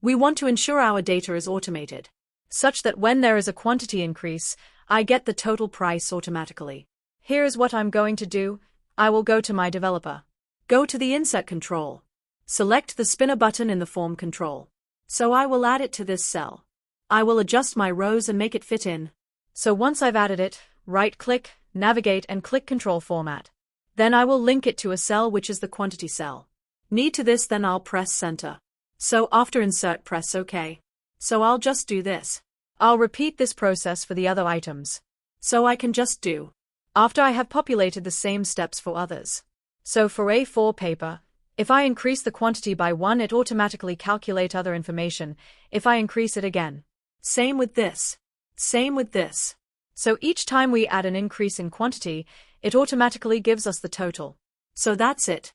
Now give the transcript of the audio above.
We want to ensure our data is automated, such that when there is a quantity increase, I get the total price automatically. Here's what I'm going to do. I will go to my developer. Go to the Insert control. Select the spinner button in the form control. So I will add it to this cell. I will adjust my rows and make it fit in. So once I've added it, right-click, navigate and click Control Format. Then I will link it to a cell which is the quantity cell. Need to this, then I'll press Center. So after insert, press OK. So I'll just do this. I'll repeat this process for the other items. So I can just do. After I have populated the same steps for others. So for A4 paper, if I increase the quantity by 1, it automatically calculate other information. If I increase it again. Same with this. Same with this. So each time we add an increase in quantity, it automatically gives us the total. So that's it.